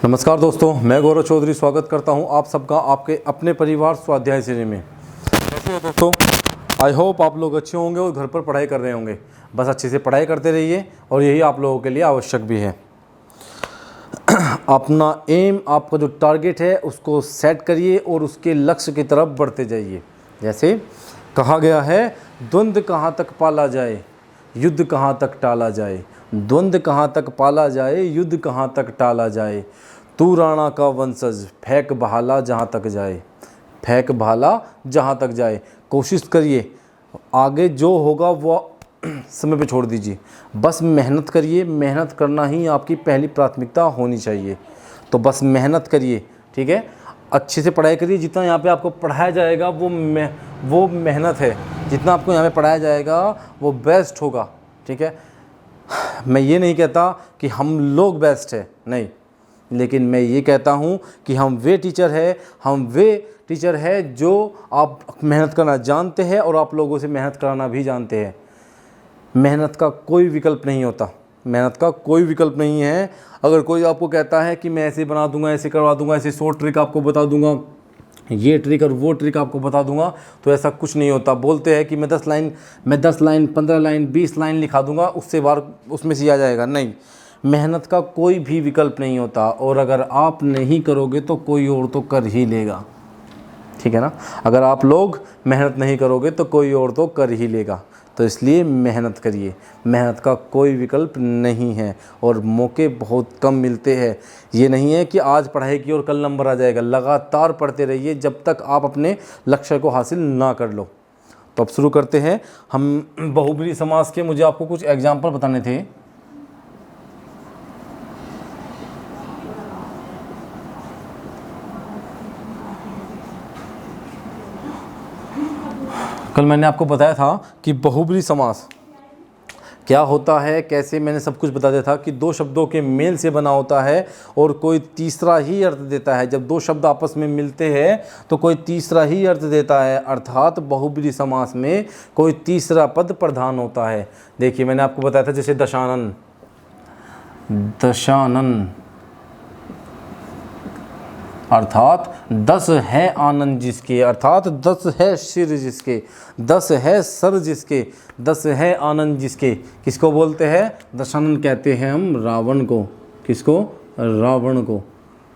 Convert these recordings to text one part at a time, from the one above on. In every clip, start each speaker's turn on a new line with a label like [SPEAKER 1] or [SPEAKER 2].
[SPEAKER 1] नमस्कार दोस्तों, मैं गौरव चौधरी स्वागत करता हूं आप सबका आपके अपने परिवार स्वाध्याय श्रेणी में। कैसे हो दोस्तों? आई होप आप लोग अच्छे होंगे और घर पर पढ़ाई कर रहे होंगे। बस अच्छे से पढ़ाई करते रहिए और यही आप लोगों के लिए आवश्यक भी है। अपना एम, आपका जो टारगेट है उसको सेट करिए और उसके लक्ष्य की तरफ बढ़ते जाइए। जैसे कहा गया है, द्वंद्व कहाँ तक पाला जाए, युद्ध कहाँ तक टाला जाए। द्वंद्व कहाँ तक पाला जाए, युद्ध कहाँ तक टाला जाए। तू राणा का वंशज, फेंक भाला जहाँ तक जाए, फेंक भाला जहाँ तक जाए। कोशिश करिए, आगे जो होगा वो समय पे छोड़ दीजिए। बस मेहनत करिए, मेहनत करना ही आपकी पहली प्राथमिकता होनी चाहिए। तो बस मेहनत करिए, ठीक है। अच्छे से पढ़ाई करिए। जितना यहाँ पे आपको पढ़ाया जाएगा वो मेहनत है। जितना आपको यहाँ पे पढ़ाया जाएगा वो बेस्ट होगा, ठीक है। मैं ये नहीं कहता कि हम लोग बेस्ट है, नहीं, लेकिन मैं ये कहता हूँ कि हम वे टीचर है जो आप मेहनत करना जानते हैं और आप लोगों से मेहनत कराना भी जानते हैं। मेहनत का कोई विकल्प नहीं होता, मेहनत का कोई विकल्प नहीं है। अगर कोई आपको कहता है कि मैं ऐसे बना दूंगा, ऐसे करवा दूंगा, ऐसे 100 ट्रिक आपको बता दूंगा, ये ट्रिक और वो ट्रिक आपको बता दूंगा, तो ऐसा कुछ नहीं होता। बोलते हैं कि मैं 10 लाइन 15 लाइन 20 लाइन लिखा दूंगा, उससे बार उसमें से आ जाएगा। नहीं, मेहनत का कोई भी विकल्प नहीं होता। और अगर आप नहीं करोगे तो कोई और तो कर ही लेगा, ठीक है ना। अगर आप लोग मेहनत नहीं करोगे तो कोई और तो कर ही लेगा। तो इसलिए मेहनत करिए, मेहनत का कोई विकल्प नहीं है और मौके बहुत कम मिलते हैं। ये नहीं है कि आज पढ़ाई की और कल नंबर आ जाएगा। लगातार पढ़ते रहिए जब तक आप अपने लक्ष्य को हासिल ना कर लो। तो अब शुरू करते हैं हम बहुब्रीहि समास के। मुझे आपको कुछ एग्जाम्पल बताने थे। कल मैंने आपको बताया था कि बहुब्रीहि समास क्या होता है, कैसे, मैंने सब कुछ बता दिया था कि दो शब्दों के मेल से बना होता है और कोई तीसरा ही अर्थ देता है। जब दो शब्द आपस में मिलते हैं तो कोई तीसरा ही अर्थ देता है, अर्थात बहुब्रीहि समास में कोई तीसरा पद प्रधान होता है। देखिए, मैंने आपको बताया था जैसे दशानन, दशानन अर्थात 10 है आनंद जिसके, अर्थात 10 है सिर जिसके, 10 है सर जिसके, 10 है आनंद जिसके। किसको बोलते हैं? दशानन कहते हैं हम रावण को। किसको? रावण को।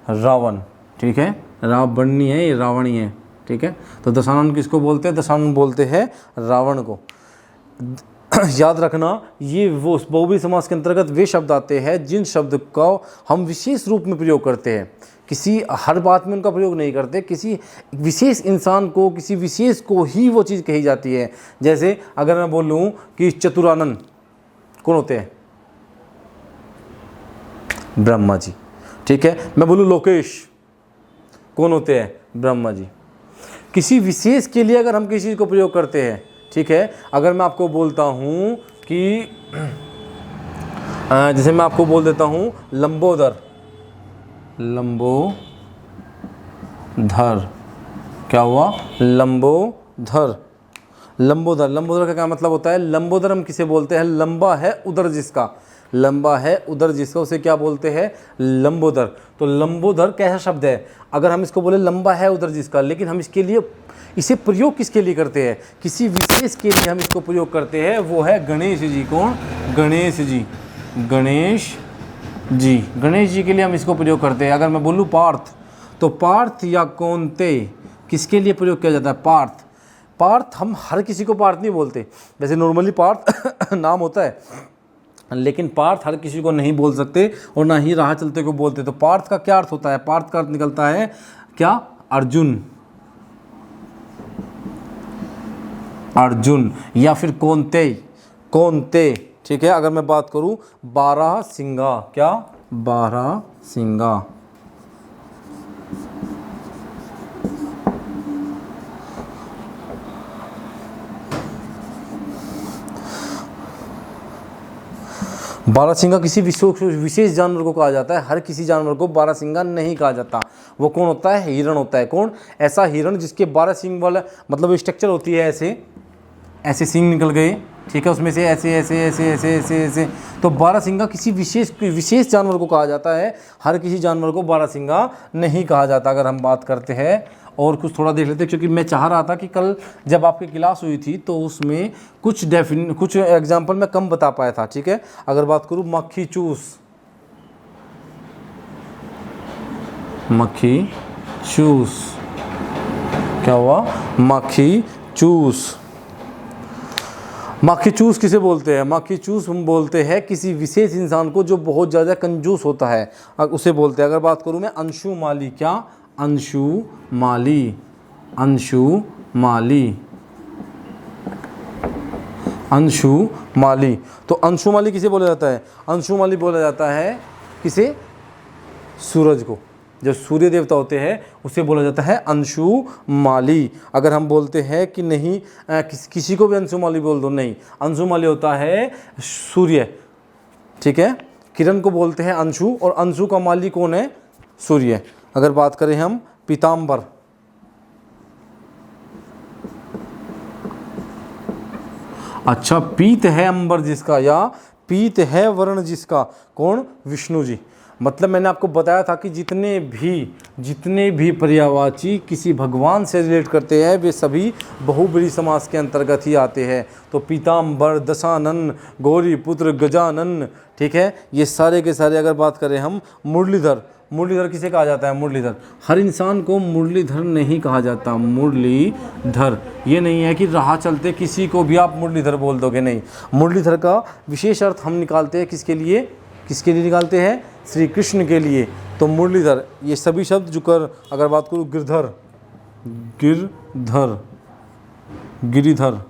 [SPEAKER 1] रावण, ठीक है। रावणी है, ये रावणी है, ठीक है। तो दशानन किसको बोलते हैं? दशानन बोलते हैं रावण को। याद रखना, ये वो बहुब्रीहि समास के अंतर्गत वे शब्द आते हैं जिन शब्द को हम विशेष रूप में प्रयोग करते हैं। किसी हर बात में उनका प्रयोग नहीं करते। किसी विशेष इंसान को, किसी विशेष को ही वो चीज़ कही जाती है। जैसे अगर मैं बोलूँ कि चतुरानन कौन होते हैं? ब्रह्मा जी, ठीक है। मैं बोलूँ लोकेश कौन होते हैं? ब्रह्मा जी। किसी विशेष के लिए अगर हम किसी चीज़ को प्रयोग करते हैं, ठीक है। अगर मैं आपको बोलता हूँ कि जैसे मैं आपको बोल देता हूँ लंबोदर, लंबोधर, क्या हुआ? लंबोधर। लंबोदर, लंबोदर का क्या मतलब होता है? लंबोदर हम किसे बोलते हैं? लंबा है उदर जिसका, लंबा है उदर जिसका, उसे क्या बोलते हैं? लंबोदर। तो लंबोदर कैसा शब्द है? अगर हम इसको बोले लंबा है उदर जिसका, लेकिन हम इसके लिए इसे प्रयोग किसके लिए करते हैं? किसी विशेष के लिए हम इसको प्रयोग करते हैं, वो है गणेश जी। कौन? गणेश जी। गणेश जी, गणेश जी के लिए हम इसको प्रयोग करते हैं। अगर मैं बोलूँ पार्थ, तो पार्थ या कौनते किसके लिए प्रयोग किया जाता है? पार्थ। पार्थ हम हर किसी को पार्थ नहीं बोलते। वैसे नॉर्मली पार्थ नाम होता है, लेकिन पार्थ हर किसी को नहीं बोल सकते और ना ही राह चलते को बोलते। तो पार्थ का क्या अर्थ होता है? पार्थ का अर्थ निकलता है क्या? अर्जुन, अर्जुन, या फिर कौनते, कौनते, ठीक है। अगर मैं बात करूं बारहसिंगा, क्या? बारहसिंगा। बारहसिंगा किसी विशेष जानवर को कहा जाता है। हर किसी जानवर को बारहसिंगा नहीं कहा जाता। वो कौन होता है? हिरण होता है। कौन? ऐसा हिरण जिसके 12 सींग वाला, मतलब स्ट्रक्चर होती है, ऐसे ऐसे सींग निकल गए, ठीक है, उसमें से ऐसे ऐसे ऐसे ऐसे ऐसे ऐसे। तो बारहसिंगा किसी विशेष जानवर को कहा जाता है, हर किसी जानवर को बारहसिंगा नहीं कहा जाता। अगर हम बात करते हैं और कुछ थोड़ा देख लेते हैं, क्योंकि मैं चाह रहा था कि कल जब आपकी क्लास हुई थी तो उसमें कुछ एग्जाम्पल मैं कम बता पाया था। ठीक है, अगर बात करूँ मक्खी चूस, मक्खी चूस, क्या हुआ, मक्खी चूस। मक्खी चूस किसे बोलते हैं? मक्खी चूस हम बोलते हैं किसी विशेष इंसान को जो बहुत ज़्यादा कंजूस होता है, उसे बोलते हैं। अगर बात करूँ मैं अंशु माली, क्या, अंशु माली, अंशु माली, अंशु माली। तो अंशु माली किसे बोला जाता है? अंशु माली बोला जाता है किसे? सूरज को, जो सूर्य देवता होते हैं उसे बोला जाता है अंशु माली। अगर हम बोलते हैं कि नहीं किसी को भी अंशु माली बोल दो, नहीं, अंशु माली होता है सूर्य। ठीक है, किरण को बोलते हैं अंशु, और अंशु का माली कौन है? सूर्य। अगर बात करें हम पीताम्बर, अच्छा, पीत है अंबर जिसका, या पीत है वर्ण जिसका, कौन? विष्णु जी। मतलब मैंने आपको बताया था कि जितने भी पर्यायवाची किसी भगवान से रिलेट करते हैं वे सभी बहुब्रीहि समास के अंतर्गत ही आते हैं। तो पीताम्बर, दशानन, गौरी पुत्र, गजानन, ठीक है, ये सारे के सारे। अगर बात करें हम मुरलीधर, मुरलीधर किसे कहा जाता है? मुरलीधर। हर इंसान को मुरलीधर नहीं कहा जाता, मुरलीधर। ये नहीं है कि राह चलते किसी को भी आप मुरलीधर बोल दोगे, नहीं। मुरलीधर का विशेष अर्थ हम निकालते हैं किसके लिए? किसके लिए निकालते हैं? श्री कृष्ण के लिए। तो मुरलीधर, ये सभी शब्द जुकर। अगर बात करूँ गिरधर, गिरधर, गिरिधर,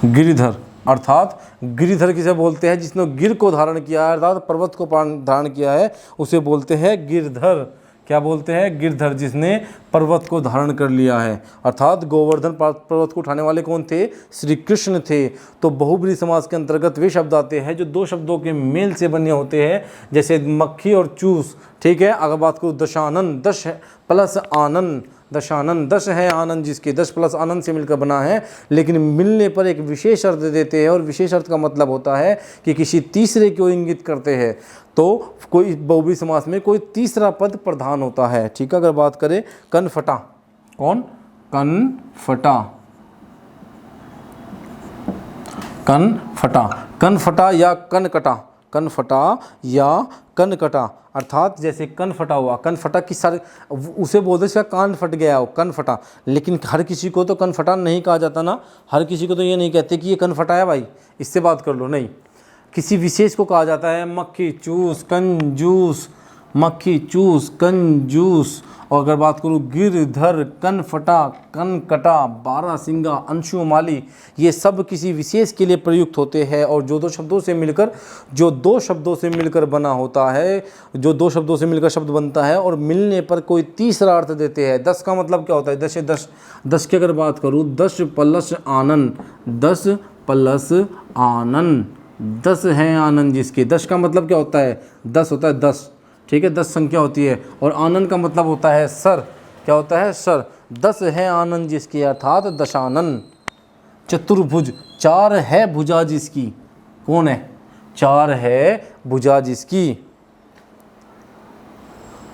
[SPEAKER 1] गिरिधर, अर्थात गिरिधर किसे बोलते हैं? जिसने गिर को धारण किया है, अर्थात पर्वत को धारण किया है, उसे बोलते हैं गिरधर। क्या बोलते हैं? गिरधर, जिसने पर्वत को धारण कर लिया है। अर्थात गोवर्धन पर्वत को उठाने वाले कौन थे? श्री कृष्ण थे। तो बहुब्रीहि समास के अंतर्गत वे शब्द आते हैं जो दो शब्दों के मेल से बने होते हैं, जैसे मक्खी और चूस। ठीक है, अगर बात करूँ दशानन, दश प्लस आनंद, दशानन, दश है आनंद जिसके, दश प्लस आनंद से मिलकर बना है, लेकिन मिलने पर एक विशेष अर्थ देते हैं, और विशेष अर्थ का मतलब होता है कि किसी तीसरे को इंगित करते हैं। तो कोई बहुब्रीहि समास में कोई तीसरा पद प्रधान होता है। ठीक है, अगर बात करें कनफटा, कौन? कनफटा, कनफटा, कनफटा या कनकटा, कनफटा या कनकटा, अर्थात जैसे कन फटा हुआ, कन फटा किस सारे, उसे बोलते इसका कान फट गया हो, कन फटा। लेकिन हर किसी को तो कन फटा नहीं कहा जाता ना, हर किसी को तो ये नहीं कहते कि ये कन फटा है भाई, इससे बात कर लो, नहीं। किसी विशेष को कहा जाता है मक्खी चूस, कंजूस, मक्खी चूस, कंजूस। और अगर बात करूँ गिरधर, कन फटा, कन कटा, बारहसिंगा, अंशुमाली, ये सब किसी विशेष के लिए प्रयुक्त होते हैं। और जो दो शब्दों से मिलकर बना होता है, जो दो शब्दों से मिलकर शब्द बनता है और मिलने पर कोई तीसरा अर्थ देते हैं। दस का मतलब क्या होता है? दशे दस, दस की अगर बात करूँ, दश प्लस आनंद, दस प्लस आनंद, दस है आनंद जिसके। दश का मतलब क्या होता है? दस होता है, दस, ठीक है, 10 संख्या होती है। और आनंद का मतलब होता है सर, क्या होता है? सर। 10 है आनंद जिसकी, अर्थात दशानन। चतुर्भुज, 4 है भुजा जिसकी, कौन है? 4 है भुजा जिसकी।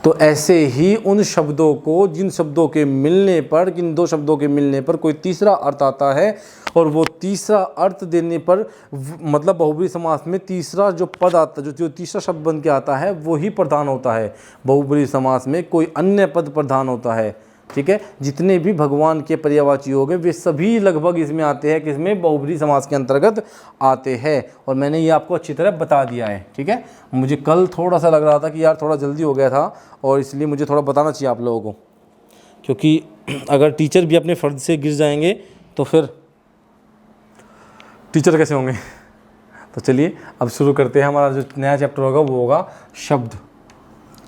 [SPEAKER 1] तो ऐसे ही उन शब्दों को, जिन शब्दों के मिलने पर, किन दो शब्दों के मिलने पर कोई तीसरा अर्थ आता है, और वो तीसरा अर्थ देने पर मतलब बहुब्रीहि समास में तीसरा जो पद आता है, जो तीसरा शब्द बन के आता है, वो ही प्रधान होता है। बहुब्रीहि समास में कोई अन्य पद प्रधान होता है, ठीक है। जितने भी भगवान के पर्यायवाची हो गए वे सभी लगभग इसमें आते हैं, किसमें? बहुब्रीहि समास के अंतर्गत आते हैं। और मैंने ये आपको अच्छी तरह बता दिया है, ठीक है। मुझे कल थोड़ा सा लग रहा था कि यार थोड़ा जल्दी हो गया था, और इसलिए मुझे थोड़ा बताना चाहिए आप लोगों को, क्योंकि अगर टीचर भी अपने फ़र्ज से गिर जाएंगे तो फिर टीचर कैसे होंगे। तो चलिए अब शुरू करते हैं। हमारा जो नया चैप्टर होगा वो होगा शब्द।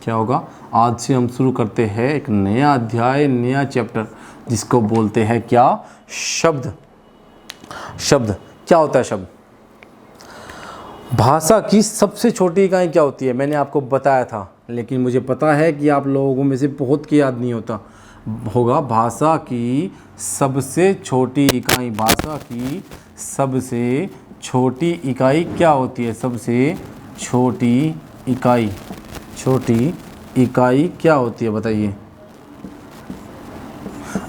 [SPEAKER 1] क्या होगा? आज से हम शुरू करते हैं एक नया अध्याय, नया चैप्टर, जिसको बोलते हैं क्या? शब्द। शब्द क्या होता है? शब्द भाषा की सबसे छोटी इकाई क्या होती है? मैंने आपको बताया था, लेकिन मुझे पता है कि आप लोगों में से बहुत की याद नहीं होता। होगा भाषा की सबसे छोटी इकाई। भाषा की सबसे छोटी इकाई क्या होती है? सबसे छोटी इकाई, छोटी इकाई क्या होती है बताइए?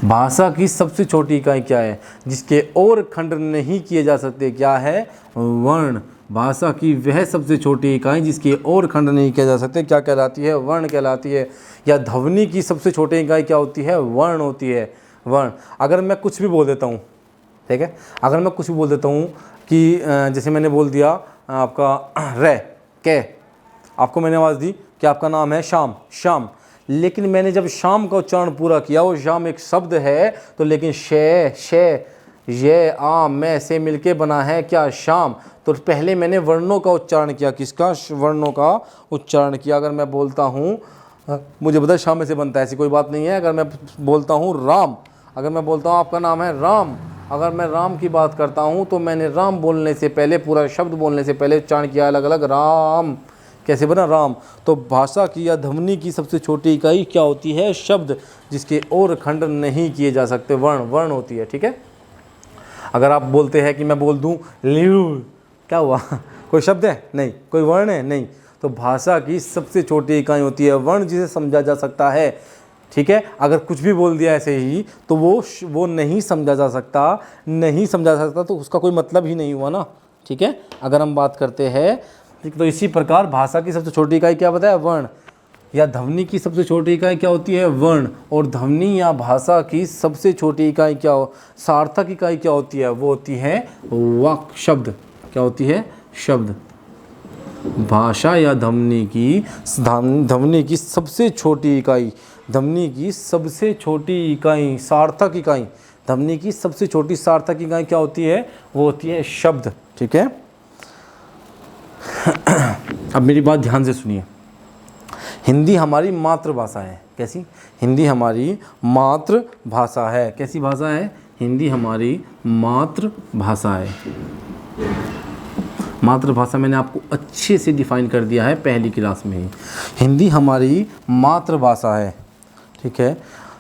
[SPEAKER 1] भाषा की सबसे छोटी इकाई क्या है जिसके और खंड नहीं किए जा सकते? क्या है? वर्ण। भाषा की वह सबसे छोटी इकाई जिसके और खंड नहीं किए जा सकते क्या कहलाती है? वर्ण कहलाती है। या ध्वनि की सबसे छोटी इकाई क्या होती है? वर्ण होती है। वर्ण। अगर मैं कुछ भी बोल देता हूँ, ठीक है, अगर मैं कुछ भी बोल देता हूँ कि जैसे मैंने बोल दिया आपका रे के, आपको मैंने आवाज़ दी कि आपका नाम है श्याम, श्याम, लेकिन मैंने जब शाम का उच्चारण पूरा किया, वो शाम एक शब्द है तो लेकिन शे ये आ मैं से मिलके बना है क्या? शाम। तो पहले मैंने वर्णों का उच्चारण किया। किसका? वर्णों का उच्चारण किया। अगर मैं बोलता हूँ, मुझे पता है शाम में से बनता है, ऐसी कोई बात नहीं है। अगर मैं बोलता हूँ राम, अगर मैं बोलता हूँ आपका नाम है राम, अगर मैं राम की बात करता हूँ तो मैंने राम बोलने से पहले, पूरा शब्द बोलने से पहले उच्चारण किया अलग अलग, राम। कैसे बना? राम। तो भाषा की या ध्वनि की सबसे छोटी इकाई क्या होती है? शब्द, जिसके और खंड नहीं किए जा सकते। वर्ण, वर्ण होती है। ठीक है। अगर आप बोलते हैं कि मैं बोल दूं ल्यू, क्या हुआ? कोई शब्द है? नहीं। कोई वर्ण है? नहीं। तो भाषा की सबसे छोटी इकाई होती है वर्ण, जिसे समझा जा सकता है। ठीक है। अगर कुछ भी बोल दिया ऐसे ही तो वो नहीं समझा जा सकता, नहीं समझा जा सकता, तो उसका कोई मतलब ही नहीं हुआ ना। ठीक है। अगर हम बात करते हैं तो इसी प्रकार भाषा की सबसे छोटी इकाई क्या बताया? वर्ण। या ध्वनि की सबसे छोटी इकाई क्या होती है? वर्ण। और ध्वनि या भाषा की सबसे छोटी इकाई क्या हो, सार्थक इकाई क्या होती है? वो होती है वाक्, शब्द। क्या होती है? शब्द। भाषा या ध्वनि की सबसे छोटी इकाई, ध्वनि की सबसे छोटी इकाई, सार्थक इकाई, ध्वनि की सबसे छोटी सार्थक इकाई क्या होती है? वो होती है शब्द। ठीक है। अब मेरी बात ध्यान से सुनिए। हिंदी हमारी मातृभाषा है। कैसी? हिंदी हमारी मातृभाषा है। कैसी भाषा है? हिंदी हमारी मातृभाषा है। मातृभाषा मैंने आपको अच्छे से डिफाइन कर दिया है पहली क्लास में ही। हिंदी हमारी मातृभाषा है, ठीक है,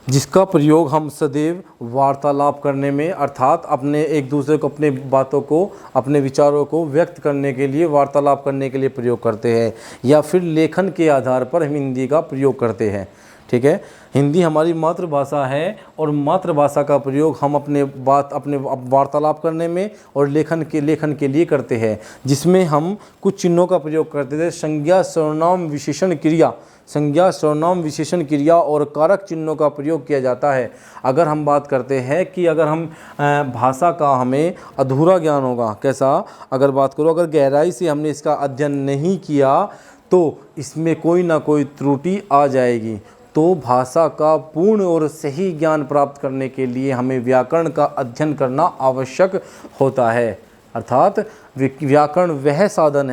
[SPEAKER 1] जिसका प्रयोग हम सदैव वार्तालाप करने में, अर्थात अपने एक दूसरे को, अपने बातों को, अपने विचारों को व्यक्त करने के लिए, वार्तालाप करने के लिए प्रयोग करते हैं, या फिर लेखन के आधार पर हम हिंदी का प्रयोग करते हैं। ठीक है। हिंदी हमारी मातृभाषा है और मातृभाषा का प्रयोग हम अपने वार्तालाप करने में और लेखन के लिए करते हैं, जिसमें हम कुछ चिन्हों का प्रयोग करते थे। संज्ञा, सर्वनाम, विशेषण, क्रिया, संज्ञा, सर्वनाम, विशेषण, क्रिया और कारक चिन्हों का प्रयोग किया जाता है। अगर हम बात करते हैं कि अगर हम भाषा का हमें अधूरा ज्ञान होगा, कैसा? अगर बात करो, अगर गहराई से हमने इसका अध्ययन नहीं किया तो इसमें कोई ना कोई त्रुटि आ जाएगी। तो भाषा का पूर्ण और सही ज्ञान प्राप्त करने के लिए हमें व्याकरण का अध्ययन करना आवश्यक होता है। अर्थात व्याकरण वह साधन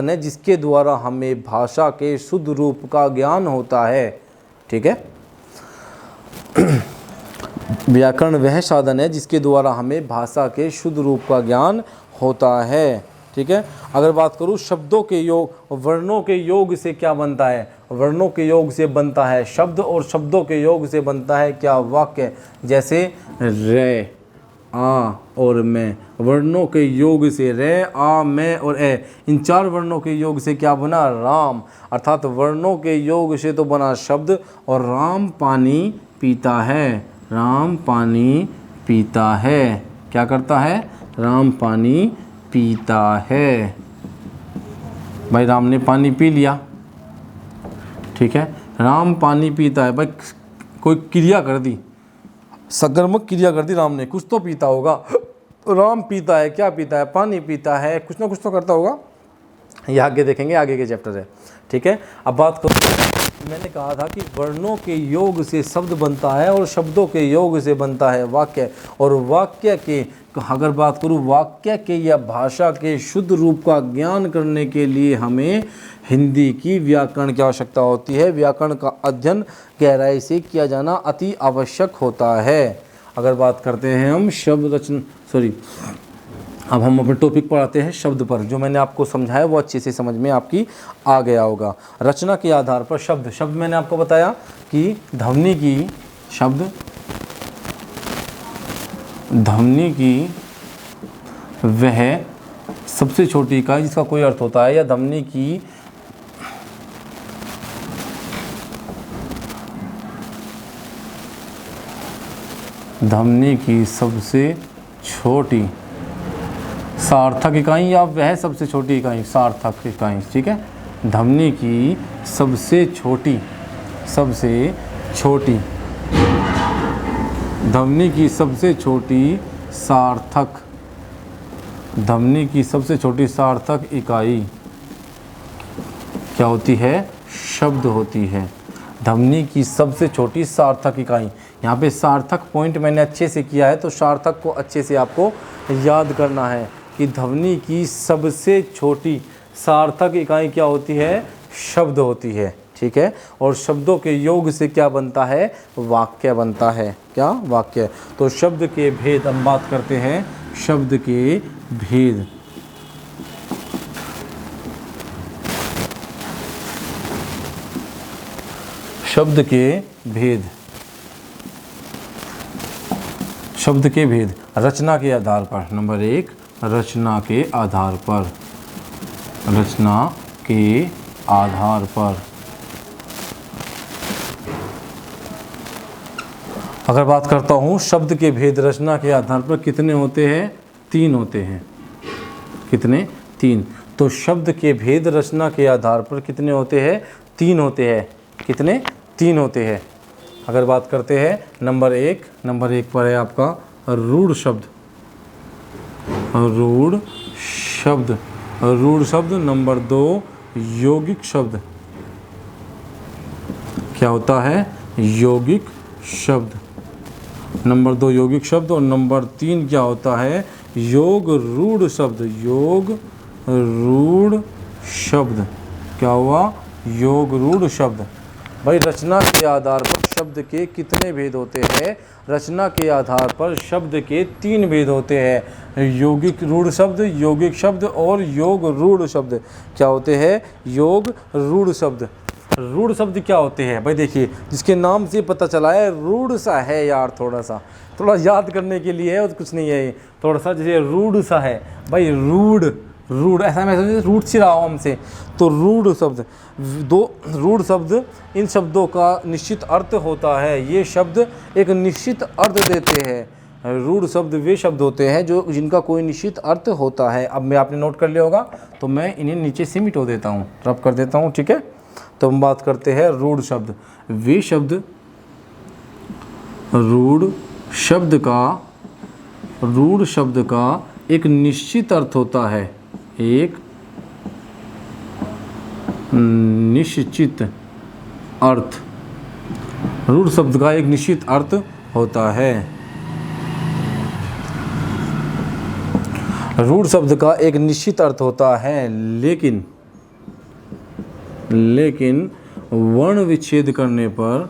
[SPEAKER 1] है जिसके द्वारा हमें भाषा के शुद्ध रूप का ज्ञान होता है। ठीक है। व्याकरण वह साधन है जिसके द्वारा हमें भाषा के शुद्ध रूप का ज्ञान होता है। ठीक है। अगर बात करूँ शब्दों के योग, वर्णों के योग से क्या बनता है? वर्णों के योग से बनता है शब्द, और शब्दों के योग से बनता है क्या? वाक्य। जैसे रे, आ और मैं, वर्णों के योग से रे, आ, मैं और ए, इन चार वर्णों के योग से क्या बना? राम। अर्थात वर्णों के योग से तो बना शब्द। और राम पानी पीता है, राम पानी पीता है। क्या करता है? राम पानी पीता है। भाई राम ने पानी पी लिया, ठीक है, राम पानी पीता है। भाई कोई क्रिया कर दी, सकर्मक क्रिया कर दी राम ने, कुछ तो पीता होगा। राम पीता है, क्या पीता है? पानी पीता है, कुछ ना कुछ तो करता होगा। ये आगे देखेंगे, आगे के चैप्टर है। ठीक है। अब बात करो, मैंने कहा था कि वर्णों के योग से शब्द बनता है और शब्दों के योग से बनता है वाक्य। और वाक्य के, अगर बात करूँ वाक्य के या भाषा के शुद्ध रूप का ज्ञान करने के लिए हमें हिंदी की व्याकरण की आवश्यकता होती है। व्याकरण का अध्ययन गहराई से किया जाना अति आवश्यक होता है। अगर बात करते हैं हम अब हम अपने टॉपिक पर आते हैं शब्द पर। जो मैंने आपको समझाया वो अच्छे से समझ में आपकी आ गया होगा। रचना के आधार पर शब्द। शब्द मैंने आपको बताया कि ध्वनि की वह सबसे छोटी इकाई जिसका कोई अर्थ होता है, या ध्वनि की सबसे छोटी सार्थक इकाई, या वह सबसे छोटी इकाई, सार्थक इकाई, ठीक है। ध्वनि की सबसे छोटी ध्वनि की सबसे छोटी सार्थक इकाई क्या होती है? शब्द होती है। ध्वनि की सबसे छोटी सार्थक इकाई। यहाँ पे सार्थक पॉइंट मैंने अच्छे से किया है, तो सार्थक को अच्छे से आपको याद करना है कि ध्वनि की सबसे छोटी सार्थक इकाई क्या होती है? शब्द होती है, ठीक है। और शब्दों के योग से क्या बनता है? वाक्य बनता है। क्या? वाक्य। तो शब्द के भेद, हम बात करते हैं शब्द के भेद। शब्द के भेद रचना के आधार पर। नंबर 1, रचना के आधार पर। अगर बात करता हूँ शब्द के भेद रचना के आधार पर कितने होते हैं? 3 होते हैं। कितने? 3। तो शब्द के भेद रचना के आधार पर कितने होते हैं? 3 होते हैं। कितने? 3 होते हैं। अगर बात करते हैं नंबर 1 पर है आपका रूढ़ शब्द। नंबर 2 यौगिक शब्द। क्या होता है? यौगिक शब्द। नंबर 2 यौगिक शब्द। और नंबर 3 क्या होता है? योग रूढ़ शब्द। क्या हुआ? योग रूढ़ शब्द। भाई रचना के आधार पर शब्द के कितने भेद होते हैं? रचना के आधार पर शब्द के 3 भेद होते हैं। यौगिक रूढ़ शब्द, यौगिक शब्द और योग रूढ़ शब्द। क्या होते हैं? योग रूढ़ शब्द। रूढ़ शब्द क्या होते हैं? भाई देखिए, जिसके नाम से पता चला है रूढ़ सा है यार, थोड़ा याद करने के लिए है और कुछ नहीं है। थोड़ा सा जैसे रूढ़ सा है भाई, रूढ़ ऐसा मैं समझे रूढ़ से रहा हूँ हमसे। तो रूढ़ शब्द, 2 रूढ़ शब्द, इन शब्दों का निश्चित अर्थ होता है। ये शब्द एक निश्चित अर्थ देते हैं। रूढ़ शब्द वे शब्द होते हैं जिनका कोई निश्चित अर्थ होता है। अब मैं आपने नोट कर लिया होगा, तो मैं इन्हें नीचे से मिटो देता हूँ, रब कर देता हूँ, ठीक है। तो हम बात करते हैं रूढ़ शब्द। वे शब्द रूढ़ शब्द का एक निश्चित अर्थ होता है। एक निश्चित अर्थ। रूढ़ शब्द का एक निश्चित अर्थ होता है। रूढ़ शब्द का एक निश्चित अर्थ होता है, लेकिन वर्ण विच्छेद करने पर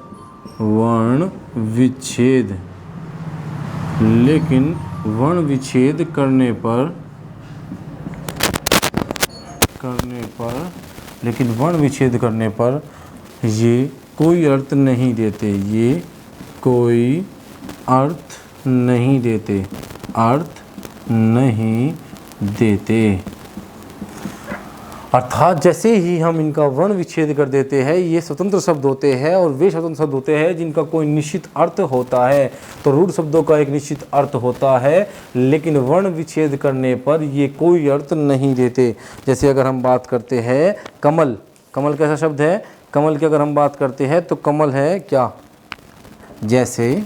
[SPEAKER 1] ये कोई अर्थ नहीं देते। अर्थात जैसे ही हम इनका वर्ण विच्छेद कर देते हैं, ये स्वतंत्र शब्द होते हैं और वे स्वतंत्र शब्द होते हैं जिनका कोई निश्चित अर्थ होता है। तो रूढ़ शब्दों का एक निश्चित अर्थ होता है, लेकिन वर्ण विच्छेद करने पर ये कोई अर्थ नहीं देते। जैसे अगर हम बात करते हैं कमल कैसा शब्द है? कमल की अगर हम बात करते हैं तो कमल है क्या? जैसे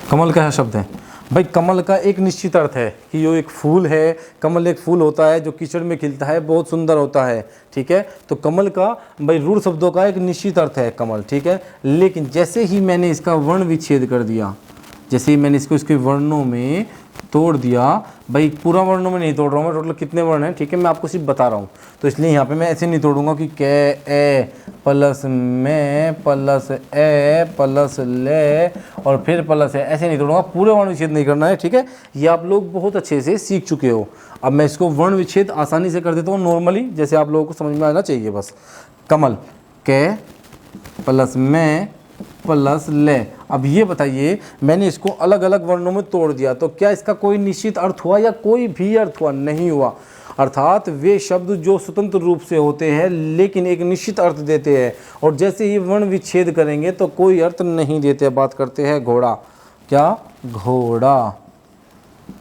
[SPEAKER 1] कमल कैसा शब्द है? भाई कमल का एक निश्चित अर्थ है कि ये एक फूल है। कमल एक फूल होता है जो कीचड़ में खिलता है, बहुत सुंदर होता है, ठीक है। तो कमल का भाई रूढ़ शब्दों का एक निश्चित अर्थ है कमल, ठीक है। लेकिन जैसे ही मैंने इसका वर्ण विच्छेद कर दिया, जैसे ही मैंने इसके वर्णों में तोड़ दिया, भाई पूरा वर्णों में नहीं तोड़ रहा हूँ मैं, टोटल कितने वर्ण हैं, ठीक है, मैं आपको सिर्फ बता रहा हूँ, तो इसलिए यहाँ पे मैं ऐसे नहीं तोड़ूंगा कि कै ए प्लस में प्लस ए प्लस ले और फिर प्लस है, ऐसे नहीं तोड़ूंगा, पूरे वर्ण विच्छेद नहीं करना है, ठीक है। ये आप लोग बहुत अच्छे से सीख चुके हो। अब मैं इसको वर्ण विच्छेद आसानी से कर देता हूँ नॉर्मली, जैसे आप लोगों को समझ में आना चाहिए बस। कमल कै प्लस में प्लस ले। अब ये बताइए, मैंने इसको अलग अलग वर्णों में तोड़ दिया, तो क्या इसका कोई निश्चित अर्थ हुआ या कोई भी अर्थ हुआ? नहीं हुआ। अर्थात वे शब्द जो स्वतंत्र रूप से होते हैं लेकिन एक निश्चित अर्थ देते हैं, और जैसे ही वर्ण विच्छेद करेंगे तो कोई अर्थ नहीं देते। बात करते हैं घोड़ा। क्या? घोड़ा।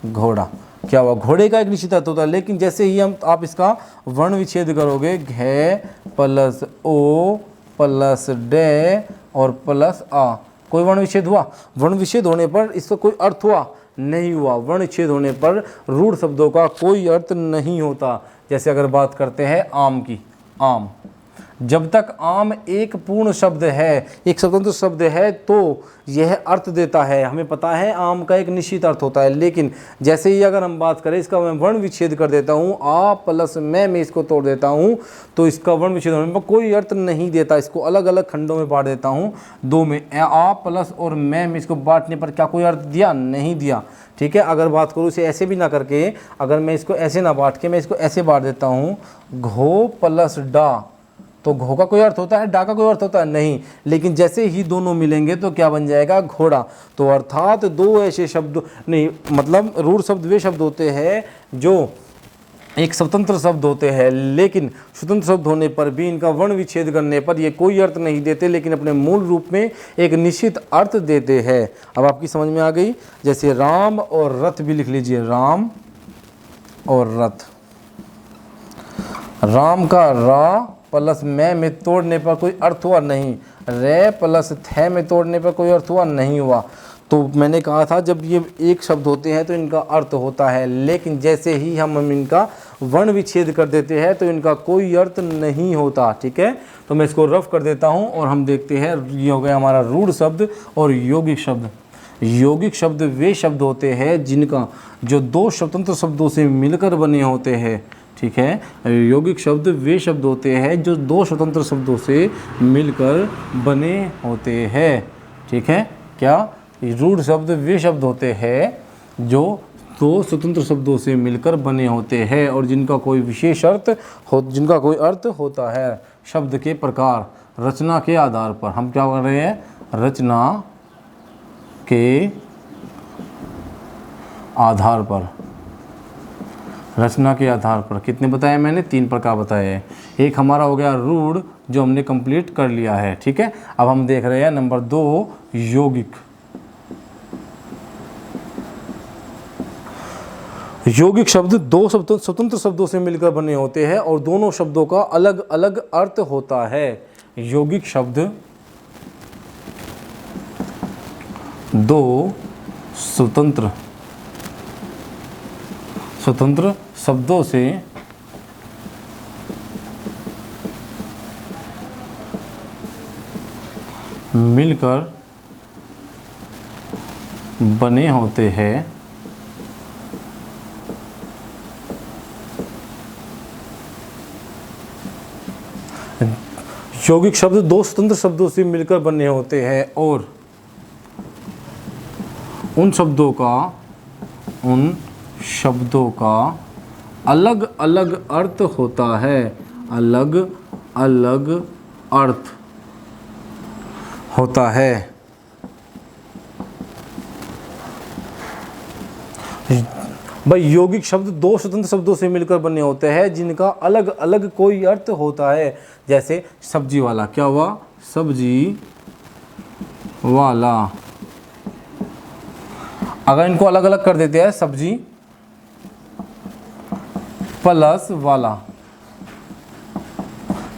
[SPEAKER 1] घोड़ा क्या हुआ? घोड़े का एक निश्चित अर्थ होता है, लेकिन जैसे ही आप इसका वर्ण विच्छेद करोगे, घे प्लस ओ प्लस डे और प्लस आ, कोई वर्ण विच्छेद हुआ? वर्ण विच्छेद होने पर इसका कोई अर्थ हुआ? नहीं हुआ। वर्ण विच्छेद होने पर रूढ़ शब्दों का कोई अर्थ नहीं होता। जैसे अगर बात करते हैं आम की, आम, जब तक आम एक पूर्ण शब्द है, एक स्वतंत्र शब्द है, तो यह अर्थ देता है। हमें पता है आम का एक निश्चित अर्थ होता है, लेकिन जैसे ही अगर हम बात करें, इसका मैं वर्ण विच्छेद कर देता हूँ, आ प्लस मैं इसको तोड़ देता हूँ, तो इसका वर्ण विच्छेद होने पर कोई अर्थ नहीं देता। इसको अलग अलग खंडों में बांट देता हूँ, दो में, आ प्लस और मैं इसको बांटने पर क्या कोई अर्थ दिया? नहीं दिया, ठीक है। अगर बात करूँ इसे ऐसे भी ना करके, अगर मैं इसको ऐसे ना बांट के मैं इसको ऐसे बांट देता हूँ, घो प्लस डा, तो घो का कोई अर्थ होता है? डा का कोई अर्थ होता है? नहीं। लेकिन जैसे ही दोनों मिलेंगे तो क्या बन जाएगा? घोड़ा। तो अर्थात दो ऐसे शब्द नहीं, मतलब रूढ़ शब्द वे शब्द होते हैं जो एक स्वतंत्र शब्द होते हैं, लेकिन स्वतंत्र शब्द होने पर भी इनका वर्ण विच्छेद करने पर ये कोई अर्थ नहीं देते, लेकिन अपने मूल रूप में एक निश्चित अर्थ देते हैं। अब आपकी समझ में आ गई। जैसे राम और रथ भी लिख लीजिए, राम और रथ। राम का रा प्लस में तोड़ने पर कोई अर्थ हुआ? नहीं। रे प्लस थे में तोड़ने पर कोई अर्थ हुआ? नहीं हुआ। तो मैंने कहा था जब ये एक शब्द होते हैं तो इनका अर्थ होता है, लेकिन जैसे ही हम इनका वर्ण विच्छेद कर देते हैं तो इनका कोई अर्थ नहीं होता, ठीक है। तो मैं इसको रफ कर देता हूँ और हम देखते हैं, ये हो गया हमारा रूढ़ शब्द और यौगिक शब्द। यौगिक शब्द वे शब्द होते हैं जिनका जो दो स्वतंत्र शब्दों से मिलकर बने होते हैं, ठीक है। यौगिक शब्द वे शब्द होते हैं जो दो स्वतंत्र शब्दों से मिलकर बने होते हैं, ठीक है। क्या? रूढ़ शब्द वे शब्द होते हैं जो दो स्वतंत्र शब्दों से मिलकर बने होते हैं और जिनका कोई विशेष अर्थ हो, जिनका कोई अर्थ होता है। शब्द के प्रकार, रचना के आधार पर। हम क्या कर रहे हैं? रचना के आधार पर। रचना के आधार पर कितने बताए मैंने? 3 प्रकार बताए हैं। एक हमारा हो गया रूढ़, जो हमने कंप्लीट कर लिया है, ठीक है। अब हम देख रहे हैं नंबर 2, यौगिक। यौगिक शब्द दो स्वतंत्र शब्दों से मिलकर बने होते हैं और दोनों शब्दों का अलग अलग अर्थ होता है। यौगिक शब्द दो स्वतंत्र शब्दों से मिलकर बने होते हैं। यौगिक शब्द दो स्वतंत्र शब्दों से मिलकर बने होते हैं और उन शब्दों का अलग अलग अर्थ होता है। अलग अलग अर्थ होता है। भाई यौगिक शब्द दो स्वतंत्र शब्दों से मिलकर बने होते हैं जिनका अलग अलग कोई अर्थ होता है। जैसे सब्जी वाला, क्या हुआ? सब्जी वाला। अगर इनको अलग अलग कर देते हैं, सब्जी प्लस वाला,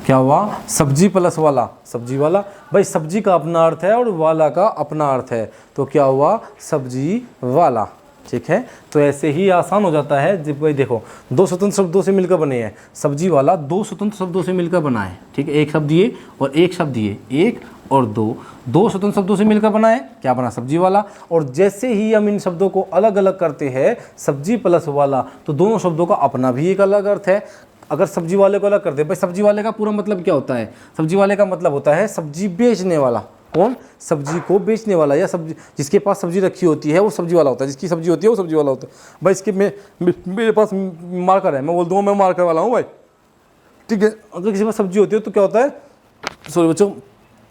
[SPEAKER 1] क्या हुआ? सब्जी प्लस वाला, सब्जी वाला। भाई सब्जी का अपना अर्थ है और वाला का अपना अर्थ है, तो क्या हुआ? सब्जी वाला, ठीक है। तो ऐसे ही आसान हो जाता है। जब भाई देखो, दो स्वतंत्र शब्दों से मिलकर बने हैं, सब्जी वाला दो स्वतंत्र शब्दों से मिलकर बना है, ठीक है। एक शब्द ये और एक शब्द ये, एक और दो स्वतंत्र शब्दों से मिलकर बना है, क्या बना, सब्जी वाला। और जैसे ही हम इन शब्दों को अलग अलग करते हैं, सब्जी प्लस वाला, तो दोनों शब्दों का अपना भी एक अलग अर्थ है। अगर सब्जी वाले को अलग कर दे, भाई सब्जी वाले का पूरा मतलब क्या होता है, सब्जी वाले का मतलब होता है सब्जी बेचने वाला। कौन, सब्जी को बेचने वाला, या सब्जी जिसके पास सब्जी रखी होती है वो सब्जी वाला होता है, जिसकी सब्जी होती है वो सब्जी वाला होता है। भाई इसके मेरे पास मार्कर है, मैं बोल दूँगा मैं मार्कर वाला हूँ भाई, ठीक है। अगर किसी पास सब्जी होती है तो क्या होता है, सॉरी बच्चों,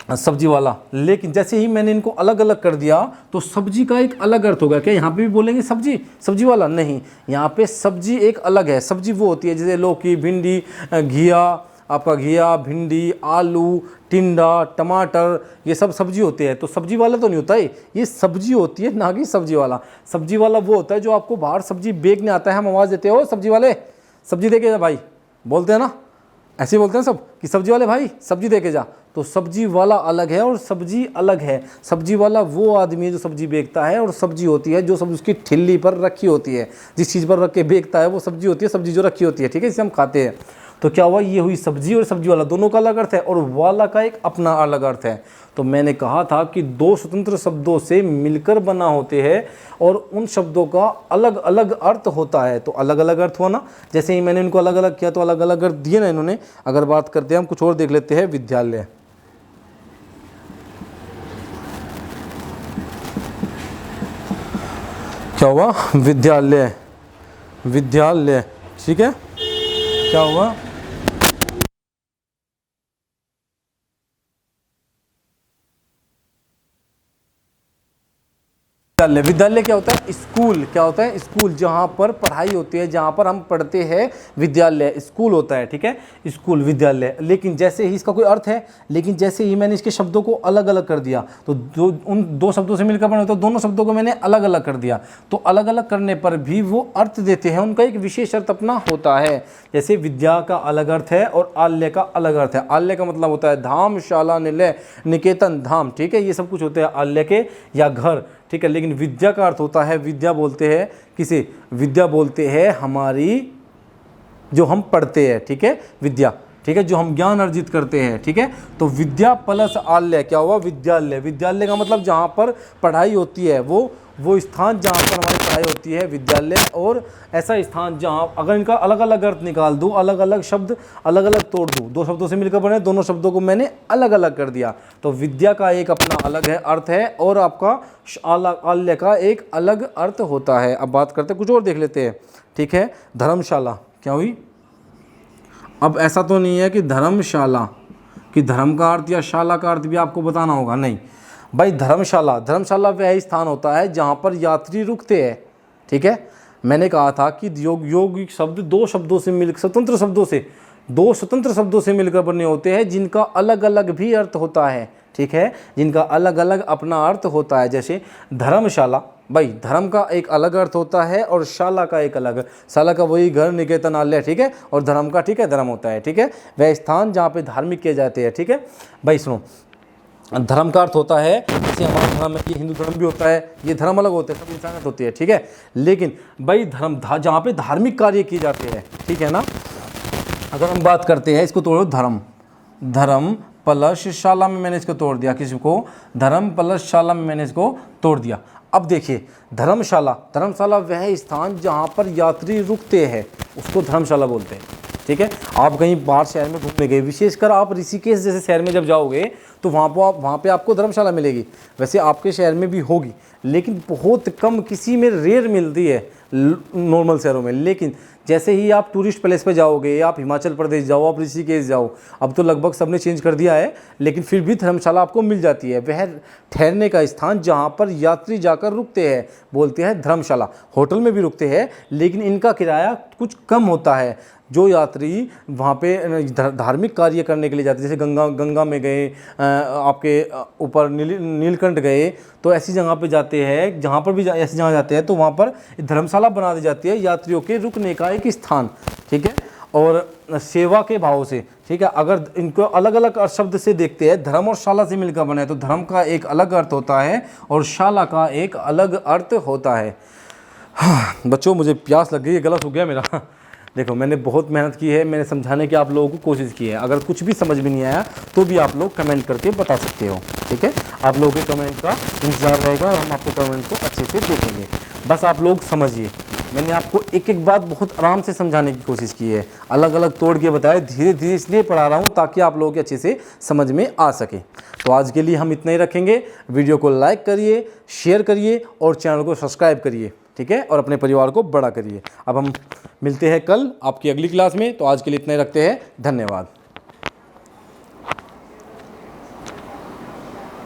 [SPEAKER 1] सब्जी वाला। लेकिन जैसे ही मैंने इनको अलग अलग कर दिया तो सब्जी का एक अलग अर्थ होगा। क्या यहाँ पे भी बोलेंगे सब्जी, सब्जी वाला? नहीं, यहाँ पे सब्जी एक अलग है। सब्जी वो होती है जैसे लौकी, भिंडी, घिया, आपका घिया, भिंडी, आलू, टिंडा, टमाटर, ये सब सब्जी होते हैं। तो सब्जी वाला तो नहीं होता है, ये सब्जी होती है, ना कि सब्जी वाला। सब्जी वाला वो होता है जो आपको बाहर सब्जी बेचने आता है, हम आवाज़ देते हो सब्जी वाले, सब्जी दे के जा भाई, बोलते हैं ना, ऐसे बोलते हैं सब कि सब्जी वाले भाई सब्जी दे के जा। तो सब्जी वाला अलग है और सब्जी अलग है। सब्जी वाला वो आदमी है जो सब्जी बेचता है, और सब्जी होती है जो सब्जी उसकी ठिल्ली पर रखी होती है, जिस चीज़ पर रख के बेचता है वो सब्जी होती है, सब्जी जो रखी होती है, ठीक है, इसे हम खाते हैं। तो क्या हुआ, ये हुई सब्जी और सब्जी वाला दोनों का अलग अर्थ है, और वाला का एक अपना अलग अर्थ है। तो मैंने कहा था कि दो स्वतंत्र शब्दों से मिलकर बना होते हैं और उन शब्दों का अलग अलग अर्थ होता है। तो अलग अलग अर्थ हुआ ना, जैसे ही मैंने इनको अलग अलग किया तो अलग अलग अर्थ दिए ना इन्होंने। अगर बात करते हैं, हम कुछ और देख लेते हैं, विद्यालय। क्या हुआ, विद्यालय, विद्यालय, ठीक है, क्या हुआ, विद्यालय। विद्यालय क्या होता है, स्कूल। क्या होता है, स्कूल, जहाँ पर पढ़ाई होती है, जहाँ पर हम पढ़ते हैं, विद्यालय स्कूल होता है, ठीक है, स्कूल विद्यालय। लेकिन जैसे ही इसका कोई अर्थ है, लेकिन जैसे ही मैंने इसके शब्दों को अलग अलग कर दिया तो उन दो शब्दों से मिलकर बने, तो दोनों शब्दों को मैंने अलग अलग कर दिया। तो अलग अलग करने पर भी वो अर्थ देते हैं, उनका एक विशेष अर्थ अपना होता है। जैसे विद्या का अलग अर्थ है और आल्य का अलग अर्थ है। आल्य का मतलब होता है धाम, शाला, निलय, निकेतन, धाम, ठीक है, ये सब कुछ होते हैं आल्य के, या घर, ठीक है। लेकिन विद्या का अर्थ होता है, विद्या बोलते हैं किसे, विद्या बोलते हैं हमारी जो हम पढ़ते हैं, ठीक है, विद्या, ठीक है, जो हम ज्ञान अर्जित करते हैं, ठीक है। तो विद्या प्लस आल्य क्या हुआ, विद्यालय। विद्यालय का मतलब जहाँ पर पढ़ाई होती है, वो स्थान जहाँ पर हमारी पढ़ाई होती है, विद्यालय। और ऐसा स्थान जहाँ, अगर इनका अलग अलग अर्थ निकाल दूँ, अलग अलग शब्द अलग अलग तोड़ दूँ, दो शब्दों से मिलकर बने, दोनों शब्दों को मैंने अलग अलग कर दिया, तो विद्या का एक अपना अलग है अर्थ है, और आपका आल्य का एक अलग अर्थ होता है। अब बात करते हैं, कुछ और देख लेते हैं, ठीक है। धर्मशाला क्या हुई, अब ऐसा तो नहीं है कि धर्मशाला, कि धर्म का अर्थ या शाला का अर्थ भी आपको बताना होगा, नहीं भाई। धर्मशाला, धर्मशाला वह स्थान होता है जहाँ पर यात्री रुकते हैं, ठीक है। मैंने कहा था कि यौगिक शब्द दो शब्दों से मिल, स्वतंत्र शब्दों से, दो स्वतंत्र शब्दों से मिलकर बने होते हैं, जिनका अलग अलग भी अर्थ होता है, ठीक है, जिनका अलग अलग अपना अर्थ होता है। जैसे धर्मशाला, भाई धर्म का एक अलग अर्थ होता है और शाला का एक अलग, शाला का वही घर, निकेतन, आलय, ठीक है, और धर्म का, ठीक है, धर्म होता है, ठीक है, वह स्थान जहाँ पे धार्मिक किए जाते हैं, ठीक है। भाई सुनो, धर्म का अर्थ होता है, जैसे हमारा धर्म है, ये हिंदू धर्म भी होता है, ये धर्म अलग होते हैं, सब इंसानियत होती है, ठीक है। लेकिन भाई धर्म जहाँ पे धार्मिक कार्य किए जाते हैं, ठीक है ना। अगर हम बात करते हैं, इसको तोड़ो, धर्म, धर्म प्लस शाला में मैंने इसको तोड़ दिया, किसी को, धर्म प्लस शाला में मैंने इसको तोड़ दिया। अब देखिए, धर्मशाला, धर्मशाला वह स्थान जहाँ पर यात्री रुकते हैं, उसको धर्मशाला बोलते हैं, ठीक है। आप कहीं बाहर शहर में घूमने गए, विशेषकर आप ऋषिकेश जैसे शहर में जब जाओगे तो वहाँ पे आपको धर्मशाला मिलेगी। वैसे आपके शहर में भी होगी, लेकिन बहुत कम, किसी में रेयर मिलती है नॉर्मल शहरों में। लेकिन जैसे ही आप टूरिस्ट प्लेस पे जाओगे, आप हिमाचल प्रदेश जाओ, आप ऋषिकेश जाओ, अब तो लगभग सबने चेंज कर दिया है, लेकिन फिर भी धर्मशाला आपको मिल जाती है। वह ठहरने का स्थान जहाँ पर यात्री जाकर रुकते हैं, बोलते हैं धर्मशाला। होटल में भी रुकते हैं, लेकिन इनका किराया कुछ कम होता है। जो यात्री वहाँ पे धार्मिक कार्य करने के लिए जाते हैं, जैसे गंगा में गए, आपके ऊपर नीलकंठ गए, तो ऐसी जगह पे जाते हैं, जहाँ पर भी ऐसी जगह जाते हैं तो वहाँ पर धर्मशाला बना दी जाती है, यात्रियों के रुकने का एक स्थान, ठीक है। और सेवा के भाव से, ठीक है, अगर इनको अलग अलग शब्द से देखते हैं, धर्म और शाला से मिलकर बने, तो धर्म का एक अलग अर्थ होता है और शाला का एक अलग अर्थ होता है। हाँ बच्चों, मुझे प्यास लग गई है, गला सूख गया मेरा। देखो मैंने बहुत मेहनत की है, मैंने समझाने की आप लोगों को कोशिश की है। अगर कुछ भी समझ में नहीं आया तो भी आप लोग कमेंट करके बता सकते हो, ठीक है। आप लोगों के कमेंट का इंतज़ार रहेगा और हम आपके कमेंट को अच्छे से देखेंगे। बस आप लोग समझिए, मैंने आपको एक एक बात बहुत आराम से समझाने की कोशिश की है, अलग अलग तोड़ के बताया, धीरे धीरे इसलिए पढ़ा रहा हूँ ताकि आप लोगों के अच्छे से समझ में आ सके। तो आज के लिए हम इतना ही रखेंगे। वीडियो को लाइक करिए, शेयर करिए और चैनल को सब्सक्राइब करिए, ठीक है, और अपने परिवार को बड़ा करिए। अब हम मिलते हैं कल आपकी अगली क्लास में। तो आज के लिए इतना ही रखते हैं। धन्यवाद।